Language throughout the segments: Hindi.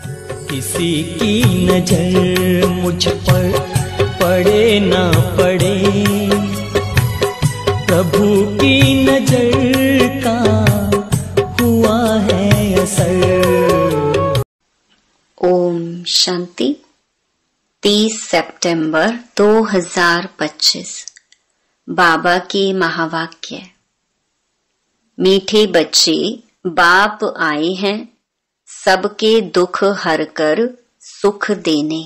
किसी की नजर मुझ पर पड़े ना पड़े, प्रभु की नजर का हुआ है असर। ओम शांति। 30 सितंबर 2025 बाबा के महावाक्य। मीठे बच्चे, बाप आए हैं सबके दुख हरकर सुख देने,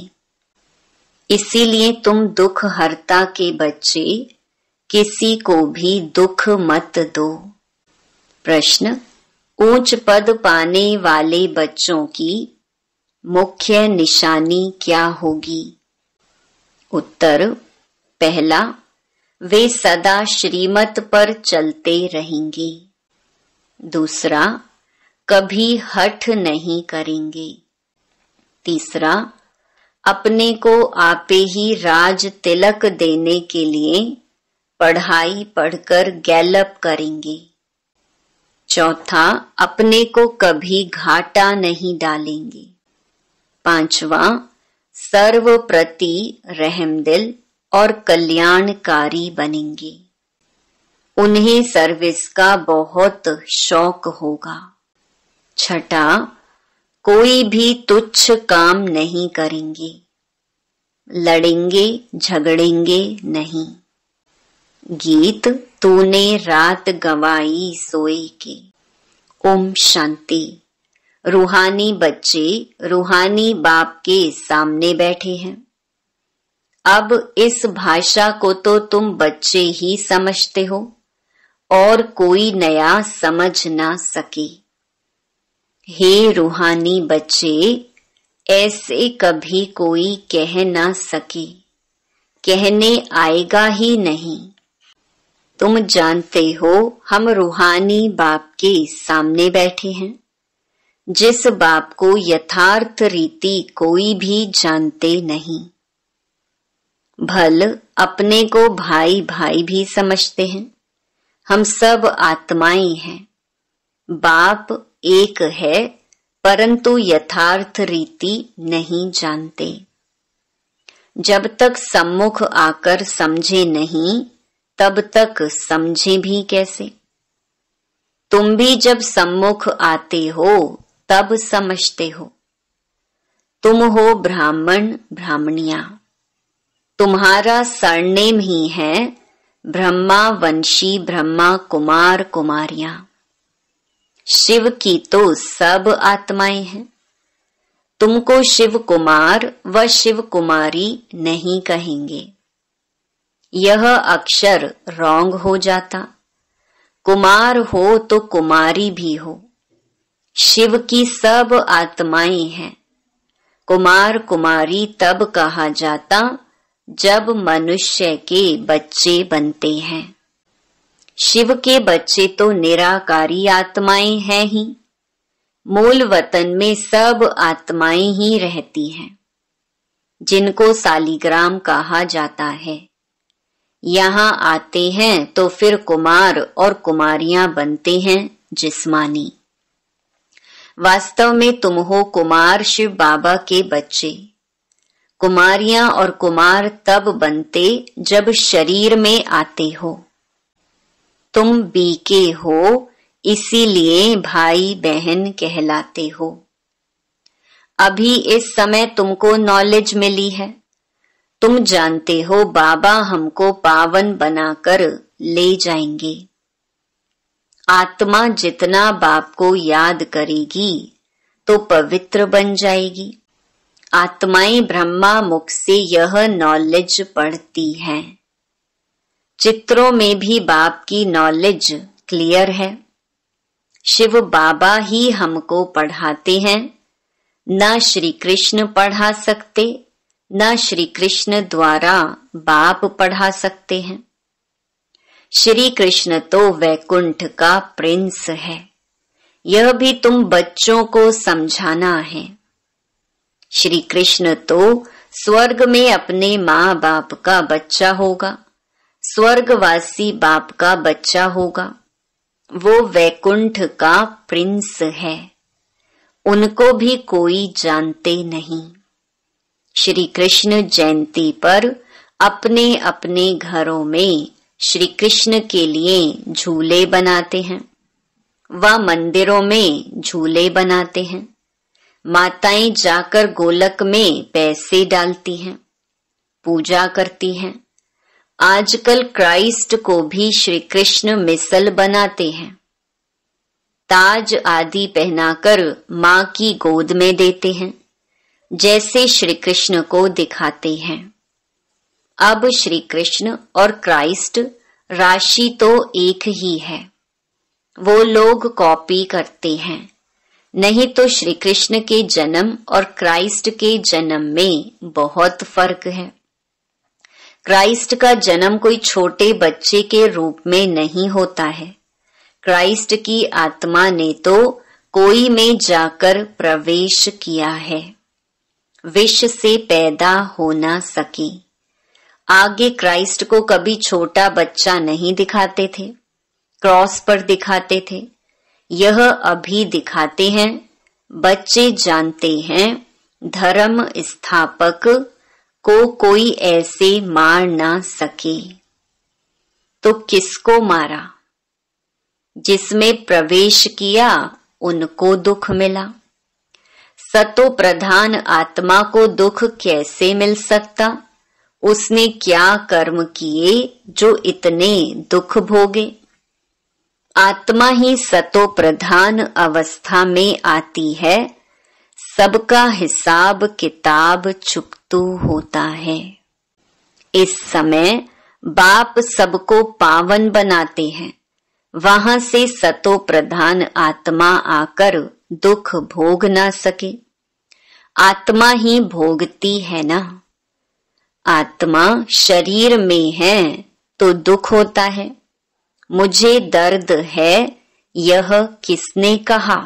इसीलिए तुम दुख हरता के बच्चे किसी को भी दुख मत दो। प्रश्न, ऊंच पद पाने वाले बच्चों की मुख्य निशानी क्या होगी? उत्तर, पहला, वे सदा श्रीमत पर चलते रहेंगे। दूसरा, कभी हठ नहीं करेंगे। तीसरा, अपने को आपे ही राज तिलक देने के लिए पढ़ाई पढ़कर गैलप करेंगे। चौथा, अपने को कभी घाटा नहीं डालेंगे। पांचवा, सर्व प्रति रहमदिल और कल्याणकारी बनेंगे। उन्हें सर्विस का बहुत शौक होगा। छठा, कोई भी तुच्छ काम नहीं करेंगे, लड़ेंगे झगड़ेंगे नहीं। गीत, तूने रात गंवाई सोए के। ओम शांति। रूहानी बच्चे रूहानी बाप के सामने बैठे हैं। अब इस भाषा को तो तुम बच्चे ही समझते हो और कोई नया समझ ना सके। हे रूहानी बच्चे, ऐसे कभी कोई कह ना सके, कहने आएगा ही नहीं। तुम जानते हो हम रूहानी बाप के सामने बैठे हैं, जिस बाप को यथार्थ रीति कोई भी जानते नहीं। भल अपने को भाई भाई भी समझते हैं। हम सब आत्माएं हैं। बाप एक है, परंतु यथार्थ रीति नहीं जानते। जब तक सम्मुख आकर समझे नहीं, तब तक समझे भी कैसे? तुम भी जब सम्मुख आते हो तब समझते हो। तुम हो ब्राह्मण ब्राह्मणियां। तुम्हारा सरनेम ही है ब्रह्मा वंशी ब्रह्मा कुमार कुमारियां। शिव की तो सब आत्माएं हैं। तुमको शिव कुमार व शिव कुमारी नहीं कहेंगे। यह अक्षर रॉन्ग हो जाता। कुमार हो तो कुमारी भी हो। शिव की सब आत्माएं हैं। कुमार कुमारी तब कहा जाता जब मनुष्य के बच्चे बनते हैं। शिव के बच्चे तो निराकारी आत्माएं हैं ही। मूल वतन में सब आत्माएं ही रहती हैं, जिनको सालीग्राम कहा जाता है। यहाँ आते हैं तो फिर कुमार और कुमारियां बनते हैं जिस्मानी। वास्तव में तुम हो कुमार शिव बाबा के बच्चे। कुमारियां और कुमार तब बनते जब शरीर में आते हो। तुम बीके हो, इसीलिए भाई बहन कहलाते हो। अभी इस समय तुमको नॉलेज मिली है। तुम जानते हो बाबा हमको पावन बनाकर ले जाएंगे। आत्मा जितना बाप को याद करेगी तो पवित्र बन जाएगी। आत्माएं ब्रह्मा मुख से यह नॉलेज पढ़ती हैं। चित्रों में भी बाप की नॉलेज क्लियर है। शिव बाबा ही हमको पढ़ाते हैं। न श्री कृष्ण पढ़ा सकते, न श्री कृष्ण द्वारा बाप पढ़ा सकते हैं। श्री कृष्ण तो वैकुंठ का प्रिंस है। यह भी तुम बच्चों को समझाना है। श्री कृष्ण तो स्वर्ग में अपने माँ बाप का बच्चा होगा, स्वर्गवासी बाप का बच्चा होगा। वो वैकुंठ का प्रिंस है। उनको भी कोई जानते नहीं। श्री कृष्ण जयंती पर अपने अपने घरों में श्री कृष्ण के लिए झूले बनाते हैं, व मंदिरों में झूले बनाते हैं। माताएं जाकर गोलक में पैसे डालती हैं, पूजा करती हैं। आजकल क्राइस्ट को भी श्री कृष्ण मिसल बनाते हैं, ताज आदि पहनाकर माँ की गोद में देते हैं, जैसे श्री कृष्ण को दिखाते हैं। अब श्री कृष्ण और क्राइस्ट राशि तो एक ही है, वो लोग कॉपी करते हैं। नहीं तो श्री कृष्ण के जन्म और क्राइस्ट के जन्म में बहुत फर्क है। क्राइस्ट का जन्म कोई छोटे बच्चे के रूप में नहीं होता है। क्राइस्ट की आत्मा ने तो कोई में जाकर प्रवेश किया है, विष से पैदा हो ना सके। आगे क्राइस्ट को कभी छोटा बच्चा नहीं दिखाते थे, क्रॉस पर दिखाते थे। यह अभी दिखाते हैं। बच्चे जानते हैं धर्म स्थापक को कोई ऐसे मार ना सके। तो किसको मारा? जिसमें प्रवेश किया उनको दुख मिला। सतो प्रधान आत्मा को दुख कैसे मिल सकता? उसने क्या कर्म किए जो इतने दुख भोगे? आत्मा ही सतो प्रधान अवस्था में आती है, सबका हिसाब किताब चुकतू होता है। इस समय बाप सबको पावन बनाते हैं, वहां से सतो प्रधान आत्मा आकर दुख भोग ना सके। आत्मा ही भोगती है ना। आत्मा शरीर में है तो दुख होता है। मुझे दर्द है, यह किसने कहा?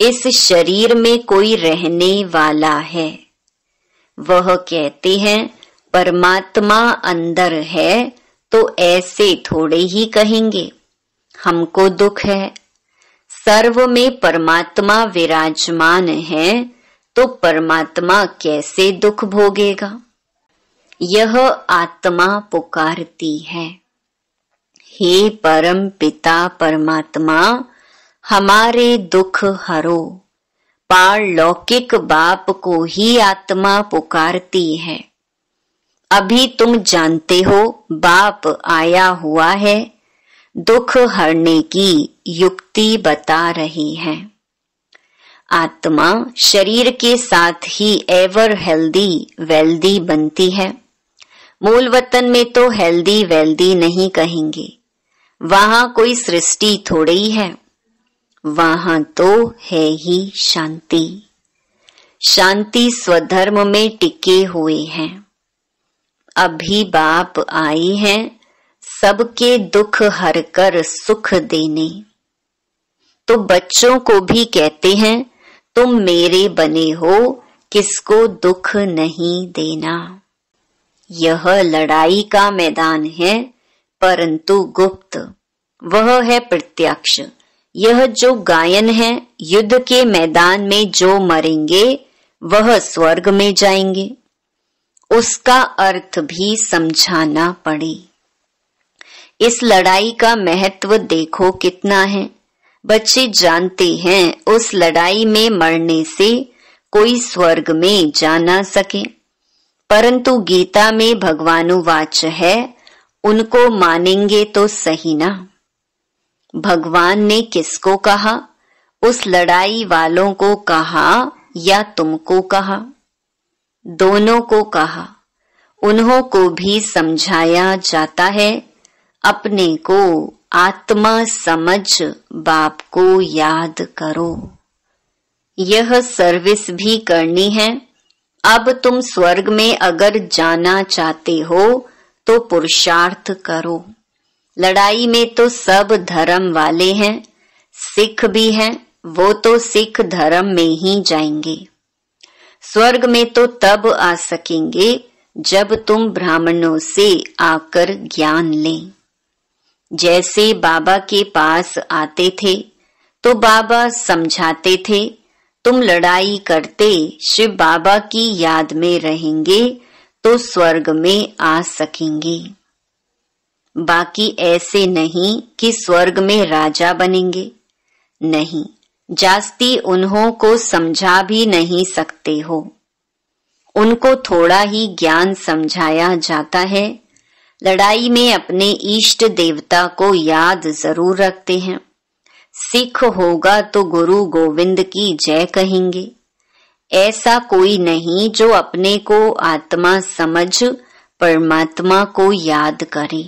इस शरीर में कोई रहने वाला है। वह कहते हैं परमात्मा अंदर है, तो ऐसे थोड़े ही कहेंगे हमको दुख है। सर्व में परमात्मा विराजमान है, तो परमात्मा कैसे दुख भोगेगा? यह आत्मा पुकारती है, हे परम पिता परमात्मा, हमारे दुख हरो। पारलौकिक बाप को ही आत्मा पुकारती है। अभी तुम जानते हो बाप आया हुआ है, दुख हरने की युक्ति बता रही है। आत्मा शरीर के साथ ही एवर हेल्दी वेल्दी बनती है। मूल वतन में तो हेल्दी वेल्दी नहीं कहेंगे, वहां कोई सृष्टि थोड़ी ही है, वहां तो है ही शांति। शांति स्वधर्म में टिके हुए हैं। अभी बाप आई हैं सबके दुख हरकर सुख देने। तो बच्चों को भी कहते हैं तुम मेरे बने हो, किसको दुख नहीं देना। यह लड़ाई का मैदान है, परंतु गुप्त, वह है प्रत्यक्ष। यह जो गायन है, युद्ध के मैदान में जो मरेंगे वह स्वर्ग में जाएंगे, उसका अर्थ भी समझाना पड़े। इस लड़ाई का महत्व देखो कितना है। बच्चे जानते हैं उस लड़ाई में मरने से कोई स्वर्ग में जा ना सके, परंतु गीता में भगवानुवाच है, उनको मानेंगे तो सही ना। भगवान ने किसको कहा? उस लड़ाई वालों को कहा या तुमको कहा? दोनों को कहा। उन्हों को भी समझाया जाता है, अपने को आत्मा समझ बाप को याद करो। यह सर्विस भी करनी है। अब तुम स्वर्ग में अगर जाना चाहते हो तो पुरुषार्थ करो। लड़ाई में तो सब धर्म वाले हैं, सिख भी हैं, वो तो सिख धर्म में ही जाएंगे। स्वर्ग में तो तब आ सकेंगे जब तुम ब्राह्मणों से आकर ज्ञान लें। जैसे बाबा के पास आते थे तो बाबा समझाते थे, तुम लड़ाई करते शिव बाबा की याद में रहेंगे तो स्वर्ग में आ सकेंगे। बाकी ऐसे नहीं कि स्वर्ग में राजा बनेंगे। नहीं, जास्ती उन्हों को समझा भी नहीं सकते हो। उनको थोड़ा ही ज्ञान समझाया जाता है। लड़ाई में अपने इष्ट देवता को याद जरूर रखते हैं। सिख होगा तो गुरु गोविंद की जय कहेंगे। ऐसा कोई नहीं जो अपने को आत्मा समझ परमात्मा को याद करे।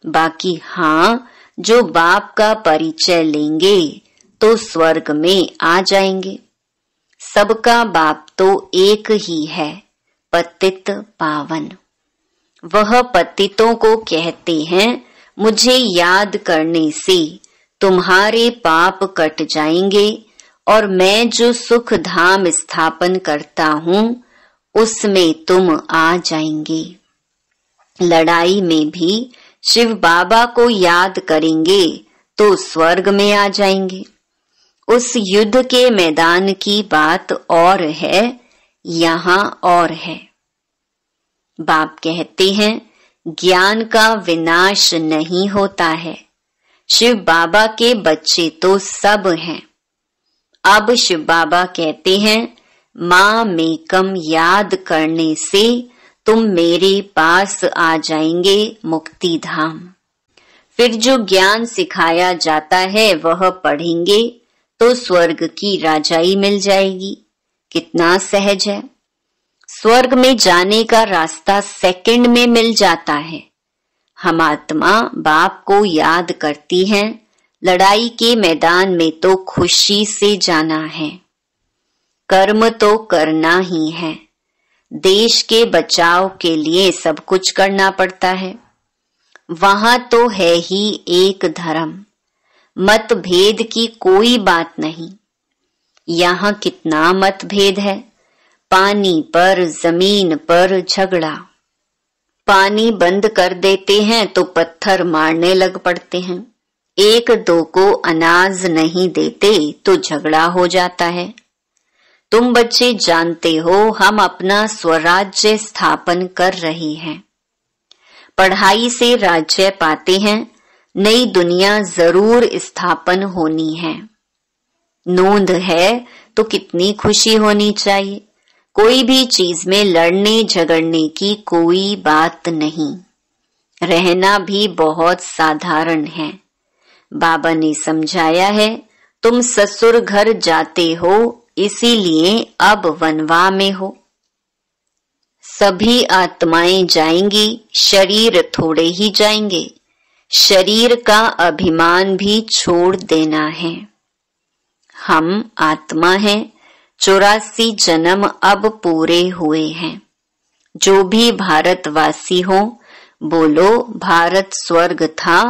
बाकी हाँ, जो बाप का परिचय लेंगे तो स्वर्ग में आ जाएंगे। सबका बाप तो एक ही है, पतित पावन। वह पतितों को कहते हैं, मुझे याद करने से तुम्हारे पाप कट जाएंगे और मैं जो सुख धाम स्थापन करता हूँ उसमें तुम आ जाएंगे। लड़ाई में भी शिव बाबा को याद करेंगे तो स्वर्ग में आ जाएंगे। उस युद्ध के मैदान की बात और है, यहाँ और है। बाप कहते हैं, ज्ञान का विनाश नहीं होता है। शिव बाबा के बच्चे तो सब हैं। अब शिव बाबा कहते हैं, माँ मेकम याद करने से तुम मेरे पास आ जाएंगे मुक्ति धाम। फिर जो ज्ञान सिखाया जाता है वह पढ़ेंगे तो स्वर्ग की राजाई मिल जाएगी। कितना सहज है। स्वर्ग में जाने का रास्ता सेकंड में मिल जाता है। हम आत्मा बाप को याद करती हैं। लड़ाई के मैदान में तो खुशी से जाना है। कर्म तो करना ही है। देश के बचाव के लिए सब कुछ करना पड़ता है। वहां तो है ही एक धर्म, मतभेद की कोई बात नहीं। यहाँ कितना मतभेद है। पानी पर, जमीन पर झगड़ा। पानी बंद कर देते हैं तो पत्थर मारने लग पड़ते हैं। एक दो को अनाज नहीं देते तो झगड़ा हो जाता है। तुम बच्चे जानते हो, हम अपना स्वराज्य स्थापन कर रहे हैं। पढ़ाई से राज्य पाते हैं। नई दुनिया जरूर स्थापन होनी है। नोंद है तो कितनी खुशी होनी चाहिए। कोई भी चीज में लड़ने झगड़ने की कोई बात नहीं। रहना भी बहुत साधारण है। बाबा ने समझाया है, तुम ससुर घर जाते हो इसीलिए अब वनवा में हो। सभी आत्माएं जाएंगी, शरीर थोड़े ही जाएंगे। शरीर का अभिमान भी छोड़ देना है। हम आत्मा हैं। 84 जन्म अब पूरे हुए हैं। जो भी भारतवासी हो, बोलो भारत स्वर्ग था,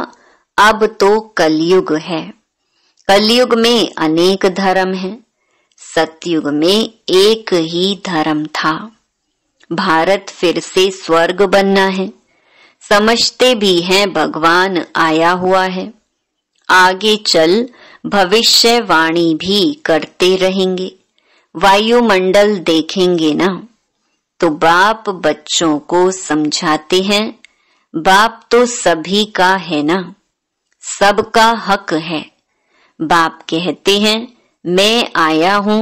अब तो कलयुग है। कलयुग में अनेक धर्म हैं। सतयुग में एक ही धर्म था। भारत फिर से स्वर्ग बनना है। समझते भी हैं भगवान आया हुआ है। आगे चल भविष्यवाणी भी करते रहेंगे। वायुमंडल देखेंगे ना, तो बाप बच्चों को समझाते हैं, बाप तो सभी का है ना, सबका हक है। बाप कहते हैं, मैं आया हूँ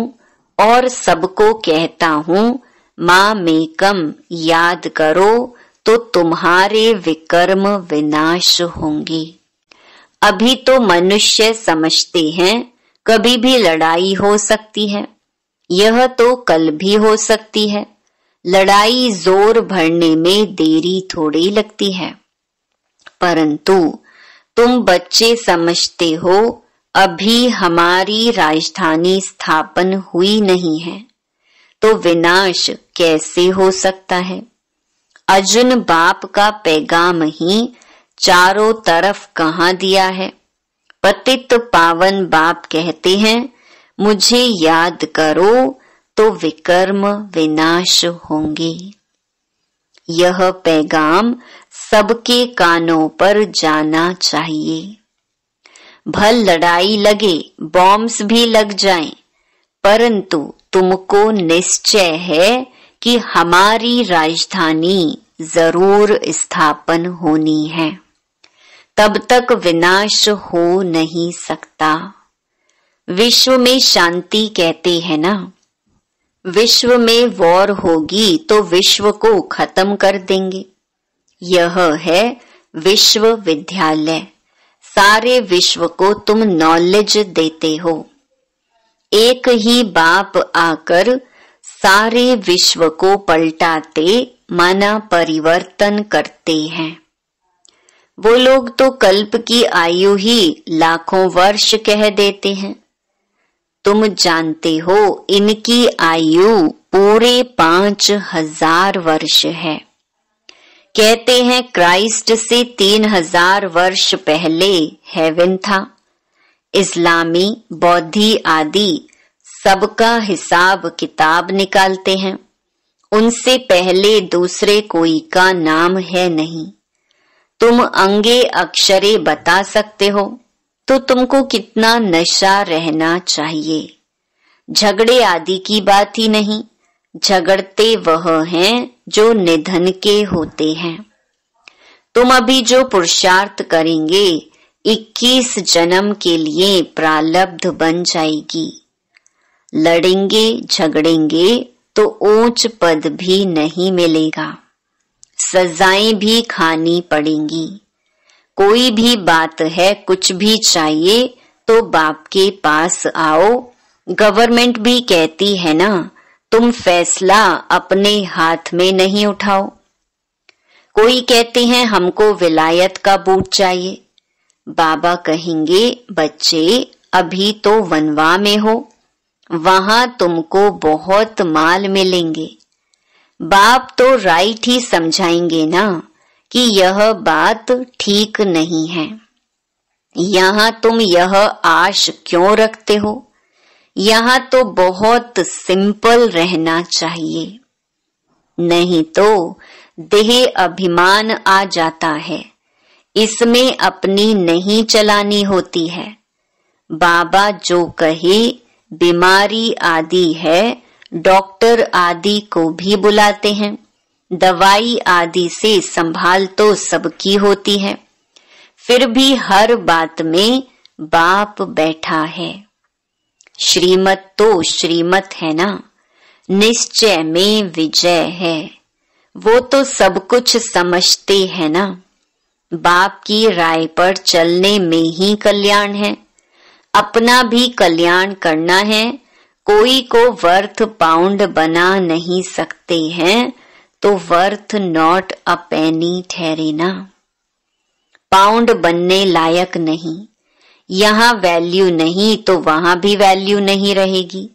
और सबको कहता हूँ, माँ मेकम याद करो तो तुम्हारे विकर्म विनाश होंगे। अभी तो मनुष्य समझते हैं कभी भी लड़ाई हो सकती है। यह तो कल भी हो सकती है। लड़ाई जोर भरने में देरी थोड़ी लगती है। परंतु तुम बच्चे समझते हो, अभी हमारी राजधानी स्थापन हुई नहीं है, तो विनाश कैसे हो सकता है। अर्जुन बाप का पैगाम ही चारों तरफ कहाँ दिया है। पतित पावन बाप कहते हैं, मुझे याद करो तो विकर्म विनाश होंगे। यह पैगाम सबके कानों पर जाना चाहिए। भल लड़ाई लगे, बॉम्ब्स भी लग जाएं, परंतु तुमको निश्चय है कि हमारी राजधानी जरूर स्थापन होनी है, तब तक विनाश हो नहीं सकता। विश्व में शांति कहते हैं ना, विश्व में वॉर होगी तो विश्व को खत्म कर देंगे। यह है विश्वविद्यालय, सारे विश्व को तुम नॉलेज देते हो। एक ही बाप आकर सारे विश्व को पलटाते माना परिवर्तन करते हैं। वो लोग तो कल्प की आयु ही लाखों वर्ष कह देते हैं। तुम जानते हो इनकी आयु पूरे 5000 वर्ष है। कहते हैं क्राइस्ट से 3000 वर्ष पहले हेवन था। इस्लामी, बौद्धि आदि सबका हिसाब किताब निकालते हैं, उनसे पहले दूसरे कोई का नाम है नहीं। तुम अंगे अक्षरे बता सकते हो तो तुमको कितना नशा रहना चाहिए। झगड़े आदि की बात ही नहीं, झगड़ते वह हैं जो निधन के होते हैं। तुम अभी जो पुरुषार्थ करेंगे 21 जन्म के लिए प्रारब्ध बन जाएगी। लड़ेंगे झगड़ेंगे तो ऊंच पद भी नहीं मिलेगा, सजाएं भी खानी पड़ेंगी। कोई भी बात है, कुछ भी चाहिए तो बाप के पास आओ। गवर्नमेंट भी कहती है ना, तुम फैसला अपने हाथ में नहीं उठाओ। कोई कहते हैं हमको विलायत का बूट चाहिए। बाबा कहेंगे बच्चे अभी तो वनवा में हो, वहां तुमको बहुत माल मिलेंगे। बाप तो राइट ही समझाएंगे ना कि यह बात ठीक नहीं है। यहाँ तुम यह आश क्यों रखते हो? यहाँ तो बहुत सिंपल रहना चाहिए, नहीं तो देह अभिमान आ जाता है, इसमें अपनी नहीं चलानी होती है। बाबा जो कहे बीमारी आदि है, डॉक्टर आदि को भी बुलाते हैं। दवाई आदि से संभाल तो सबकी होती है, फिर भी हर बात में बाप बैठा है। श्रीमत तो श्रीमत है ना, निश्चय में विजय है। वो तो सब कुछ समझते हैं ना। बाप की राय पर चलने में ही कल्याण है, अपना भी कल्याण करना है। कोई को वर्थ पाउंड बना नहीं सकते हैं तो वर्थ नॉट अ पेनी ठहरे ना। पाउंड बनने लायक नहीं, यहाँ वैल्यू नहीं तो वहां भी वैल्यू नहीं रहेगी।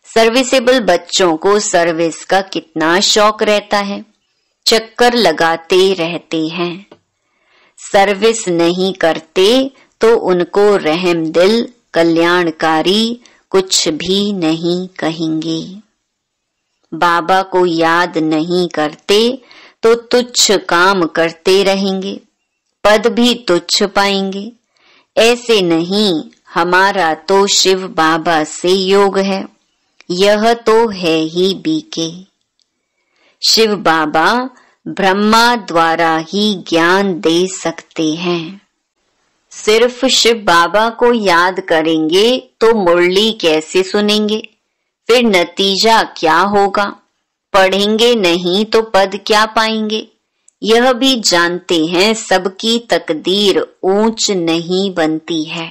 सर्विसेबल बच्चों को सर्विस का कितना शौक रहता है, चक्कर लगाते रहते हैं। सर्विस नहीं करते तो उनको रहम दिल कल्याणकारी कुछ भी नहीं कहेंगे। बाबा को याद नहीं करते तो तुच्छ काम करते रहेंगे, पद भी तुच्छ पाएंगे। ऐसे नहीं, हमारा तो शिव बाबा से योग है, यह तो है ही बीके। शिव बाबा ब्रह्मा द्वारा ही ज्ञान दे सकते हैं। सिर्फ शिव बाबा को याद करेंगे तो मुरली कैसे सुनेंगे? फिर नतीजा क्या होगा? पढ़ेंगे नहीं तो पद क्या पाएंगे? यह भी जानते हैं सबकी तकदीर ऊंच नहीं बनती है।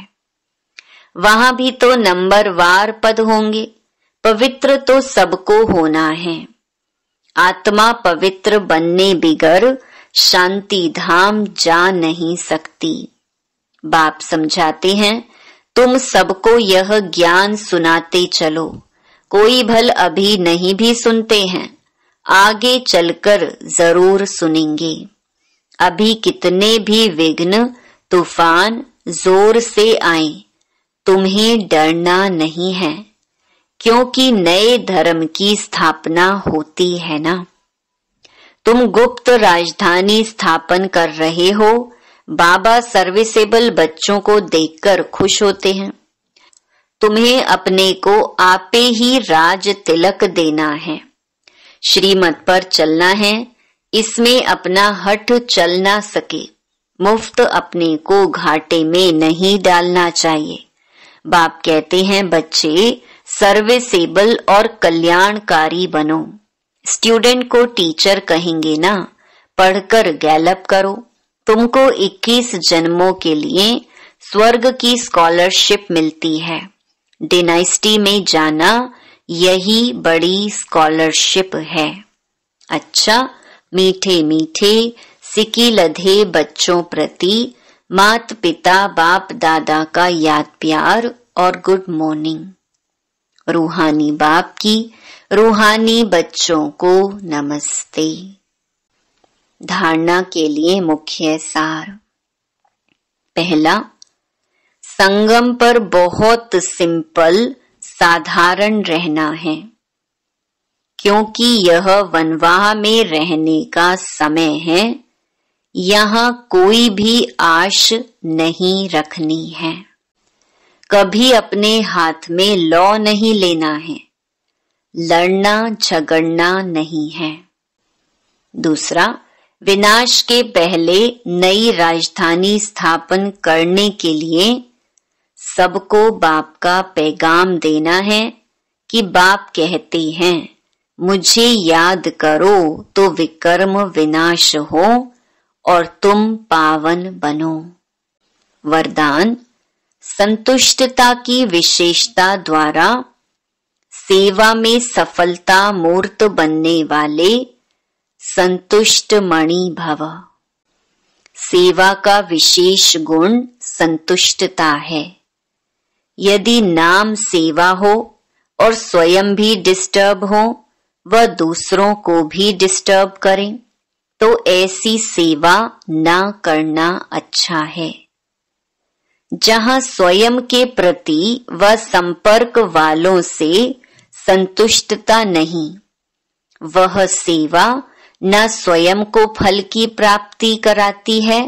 वहां भी तो नंबरवार पद होंगे। पवित्र तो सबको होना है। आत्मा पवित्र बनने बिगर शांति धाम जा नहीं सकती। बाप समझाते हैं तुम सबको यह ज्ञान सुनाते चलो। कोई भल अभी नहीं भी सुनते हैं, आगे चलकर जरूर सुनेंगे। अभी कितने भी विघ्न तूफान जोर से आए, तुम्हें डरना नहीं है, क्योंकि नए धर्म की स्थापना होती है ना। तुम गुप्त राजधानी स्थापन कर रहे हो। बाबा सर्विसेबल बच्चों को देखकर खुश होते हैं। तुम्हें अपने को आपे ही राज तिलक देना है। श्रीमत पर चलना है, इसमें अपना हठ चल ना सके। मुफ्त अपने को घाटे में नहीं डालना चाहिए। बाप कहते हैं बच्चे सर्विसेबल और कल्याणकारी बनो। स्टूडेंट को टीचर कहेंगे ना, पढ़कर गैलप करो। तुमको 21 जन्मों के लिए स्वर्ग की स्कॉलरशिप मिलती है। डिनाइस्टी में जाना यही बड़ी स्कॉलरशिप है। अच्छा, मीठे मीठे सिकी लधे बच्चों प्रति मात पिता बाप दादा का याद प्यार और गुड मॉर्निंग। रूहानी बाप की रूहानी बच्चों को नमस्ते। धारणा के लिए मुख्य सार। पहला, संगम पर बहुत सिंपल साधारण रहना है, क्योंकि यह वनवाह में रहने का समय है। यहाँ कोई भी आश नहीं रखनी है। कभी अपने हाथ में लौ नहीं लेना है। लड़ना झगड़ना नहीं है। दूसरा, विनाश के पहले नई राजधानी स्थापन करने के लिए सबको बाप का पैगाम देना है कि बाप कहते हैं मुझे याद करो तो विकर्म विनाश हो और तुम पावन बनो। वरदान, संतुष्टता की विशेषता द्वारा सेवा में सफलता मूर्त बनने वाले संतुष्ट मणि भव। सेवा का विशेष गुण संतुष्टता है। यदि नाम सेवा हो और स्वयं भी डिस्टर्ब हो व दूसरों को भी डिस्टर्ब करें तो ऐसी सेवा ना करना अच्छा है। जहां स्वयं के प्रति व संपर्क वालों से संतुष्टता नहीं, वह सेवा न स्वयं को फल की प्राप्ति कराती है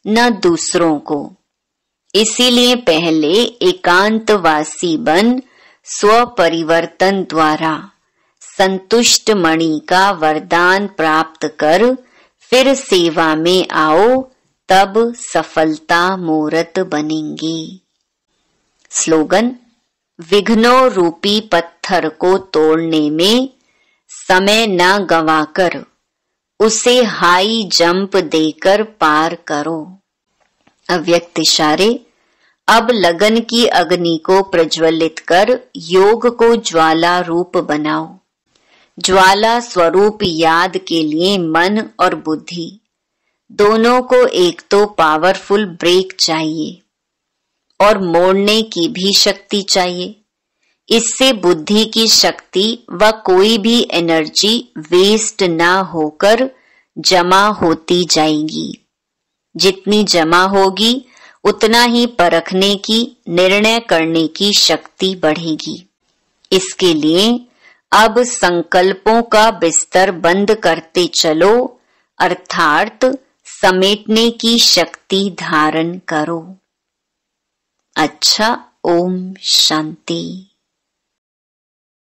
न दूसरों को। इसीलिए पहले एकांतवासी बन स्व परिवर्तन द्वारा संतुष्ट मणि का वरदान प्राप्त कर फिर सेवा में आओ, तब सफलता मूर्त बनेंगी। स्लोगन, विघ्नों रूपी पत्थर को तोड़ने में समय न गंवाकर उसे हाई जंप देकर पार करो। अव्यक्त इशारे, अब लगन की अग्नि को प्रज्वलित कर योग को ज्वाला रूप बनाओ। ज्वाला स्वरूप याद के लिए मन और बुद्धि दोनों को एक तो पावरफुल ब्रेक चाहिए और मोड़ने की भी शक्ति चाहिए। इससे बुद्धि की शक्ति व कोई भी एनर्जी वेस्ट ना होकर जमा होती जाएगी। जितनी जमा होगी उतना ही परखने की, निर्णय करने की शक्ति बढ़ेगी। इसके लिए अब संकल्पों का बिस्तर बंद करते चलो, अर्थात समेटने की शक्ति धारण करो। अच्छा, ओम शांति।